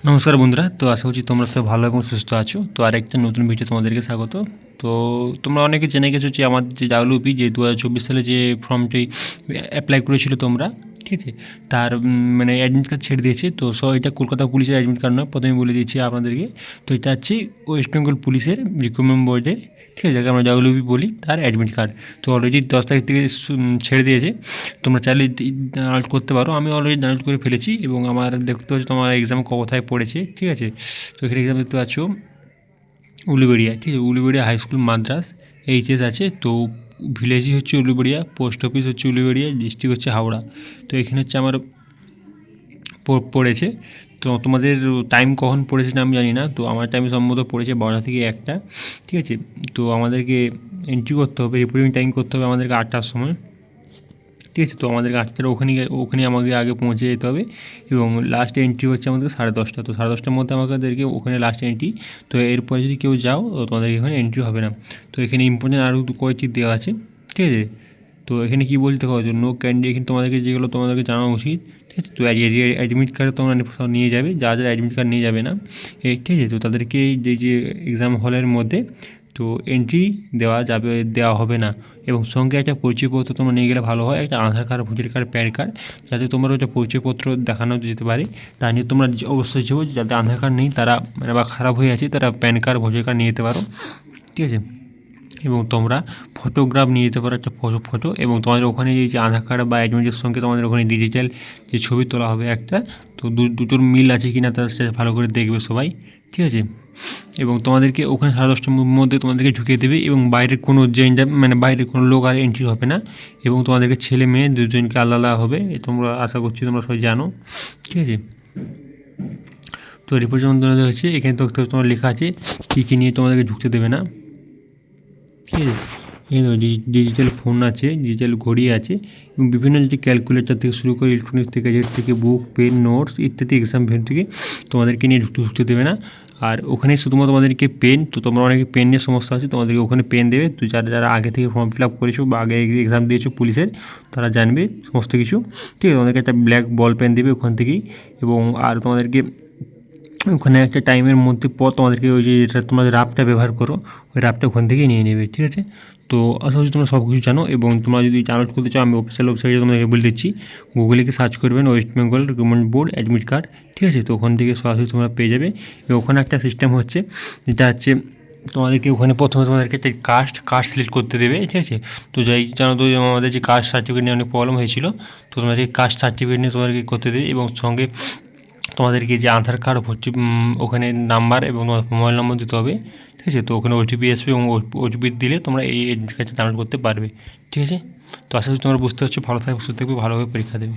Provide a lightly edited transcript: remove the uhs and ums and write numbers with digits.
নমস্কার বন্ধুরা, তো আশা করছি তোমরা সব ভালো এবং সুস্থ আছো। তো আরেকটা নতুন ভিডিও তোমাদেরকে স্বাগত। তো তোমরা অনেকে জেনে গেছো যে আমাদের যে ডাব্লিউপি যে 2024 সালে যে ফর্মটি অ্যাপ্লাই করেছিল তোমরা, ঠিক আছে, তার মানে অ্যাডমিট কার্ড ছেড়ে দিয়েছে। তো এটা কলকাতা পুলিশের অ্যাডমিট কার্ড নয়, প্রথমে বলে দিয়েছি আপনাদেরকে। তো এটা হচ্ছে ওয়েস্ট বেঙ্গল পুলিশের রিক্রুটমেন্ট বোর্ডের, ঠিক আছে, যাকে আমরা ডাব্লিউপি বলি, তার অ্যাডমিট কার্ড। তো অলরেডি 10 তারিখ থেকে ছেড়ে দিয়েছে। তোমরা চাইলে ডাউনলোড করতে পারো। আমি অলরেডি ডাউনলোড করে ফেলেছি এবং আমার দেখতে পাচ্ছ তোমার এক্সাম কোথায় পড়েছে, ঠিক আছে। তো এখানে এক্সাম দেখতে পাচ্ছ উলুবেড়িয়া, ঠিক আছে, উলুবেড়িয়া হাই স্কুল মাদ্রাস এইচএস আছে। তো ভিলেজই হচ্ছে উলুবেড়িয়া, পোস্ট অফিস হচ্ছে উলুবেড়িয়া, ডিস্ট্রিক্ট হচ্ছে হাওড়া। তো এখানে হচ্ছে আমার পড়েছে। তো তোমাদের টাইম কখন পড়েছে না আমি জানি না। তো আমার টাইম সম্ভবত পড়েছে 12টা থেকে 1টা, ঠিক আছে। তো আমাদেরকে এন্ট্রি করতে হবে, রিপোর্টিং টাইম করতে হবে আমাদেরকে 8টার সময়, ঠিক আছে। তো আমাদেরকে 8টার ওখানে আমাকে আগে পৌঁছে যেতে হবে এবং লাস্ট এন্ট্রি হচ্ছে আমাদের 10:30। তো 10:30টার মধ্যে আমাদেরকে ওখানে লাস্ট এন্ট্রি। তো এরপরে যদি কেউ যাও তোমাদেরকে এখানে এন্ট্রি হবে না। তো এখানে ইম্পর্টেন্ট আরও কয়েকটি দেওয়া আছে, ঠিক আছে। তো এখানে কী বলতে হবে, নো ক্যান্ডিডেট, এখানে তোমাদেরকে যেগুলো তোমাদেরকে জানা উচিত, ঠিক আছে। তো অ্যাডমিট কার্ড তোমরা সব নিয়ে যাবে, যারা অ্যাডমিট কার্ড নিয়ে যাবে না, ঠিক আছে। তো তাদেরকে যে এক্সাম হলের মধ্যে তো এন্ট্রি দেওয়া হবে না। এবং সঙ্গে একটা পরিচয়পত্র তোমরা নিয়ে গেলে ভালো হয়, একটা Aadhaar card, voter card, PAN card, যাতে তোমরা ওইটা পরিচয়পত্র দেখানো যেতে পারে। তা নিয়ে তোমরা অবশ্যই চাইবো যাদের আধার কার্ড নেই তারা মানে বা খারাপ হয়ে আছে তারা প্যান কার্ড, ভোটার কার্ড নিয়ে যেতে পারো, ঠিক আছে। এবং তোমরা ফটোগ্রাফ নিয়ে যেতে পারো, একটা ফটো। এবং তোমাদের ওখানে যে আধার কার্ড বা অ্যাডমিটের সঙ্গে তোমাদের ওখানে ডিজিটাল যে ছবি তোলা হবে একটা, তো দুটোর মিল আছে কি না তার সাথে ভালো করে দেখবে সবাই, ঠিক আছে। এবং তোমাদেরকে ওখানে 10:30টার মধ্যে তোমাদেরকে ঢুকিয়ে দেবে এবং বাইরের কোনো মানে বাইরের কোনো লোক আর এন্ট্রি হবে না। এবং তোমাদেরকে ছেলে মেয়ে দুজনকে আলাদা আলাদা হবে, তোমরা আশা করছি তোমরা সবাই জানো, ঠিক আছে। তো রিপোর্ট যেমন তোমাদের হচ্ছে এখানে তো তোমার লেখা আছে কী কী নিয়ে তোমাদেরকে ঢুকতে দেবে না, ঠিক আছে। এখানে ডিজিটাল ফোন আছে, ডিজিটাল ঘড়ি আছে এবং বিভিন্ন যে ক্যালকুলেটর থেকে শুরু করে ইলেকট্রনিক্স থেকে থেকে বুক, পেন, নোটস ইত্যাদি এক্সাম ভেন থেকে তোমাদেরকে নিয়ে ঢুকতে দেবে না। আর ওখানে শুধুমাত্র তোমাদেরকে পেন, তো তোমরা অনেকে পেন নিয়ে সমস্যা আছে, তোমাদেরকে ওখানে পেন দেবে। তো যারা আগে থেকে ফর্ম ফিল আপ করেছো বা আগে এক্সাম দিয়েছো পুলিশের, তারা জানবে সমস্ত কিছু, ঠিক আছে। তোমাদেরকে একটা ব্ল্যাক বল পেন দেবে ওখান থেকেই। এবং আর তোমাদেরকে ওখানে একটা টাইমের মধ্যে পর তোমাদেরকে ওই যে যেটা তোমাদের রাফটা ব্যবহার করো ওই রাফটা ওখান থেকেই নিয়ে নেবে, ঠিক আছে। তো আশা করছি তোমরা সব কিছু জানো। এবং তোমরা যদি ডাউনলোড করতে চাও আমি অফিসিয়াল ওয়েবসাইটে তোমাদেরকে বলে দিচ্ছি, গুগলে গিয়ে সার্চ করবেন West Bengal recruitment board admit card, ঠিক আছে। তো ওখান থেকে সরাসরি তোমরা পেয়ে যাবে। এবং ওখানে একটা সিস্টেম হচ্ছে যেটা হচ্ছে তোমাদেরকে ওখানে প্রথমে তোমাদেরকে একটা কাস্ট সিলেক্ট করতে দেবে, ঠিক আছে। তো যাই জানো তো আমাদের যে কাস্ট সার্টিফিকেট নিয়ে অনেক প্রবলেম হয়েছিল, তো তোমাদেরকে কাস্ট সার্টিফিকেট নিয়ে তোমাদেরকে করতে দেবে। এবং সঙ্গে তোমাদেরকে যে আধার কার্ড ভর্তি ওখানে নাম্বার এবং মোবাইল নম্বর দিতে হবে, ঠিক আছে। তো ওখানে ওটিপি আসবে এবং ওটিপি দিলে তোমরা এই অ্যাডমিট কার্ডটা ডাউনলোড করতে পারবে, ঠিক আছে। তো আশা করি তোমরা বুঝতে পারছো। ভালো থাকবে, সুস্থ থাকবে, ভালোভাবে পরীক্ষা দেবে।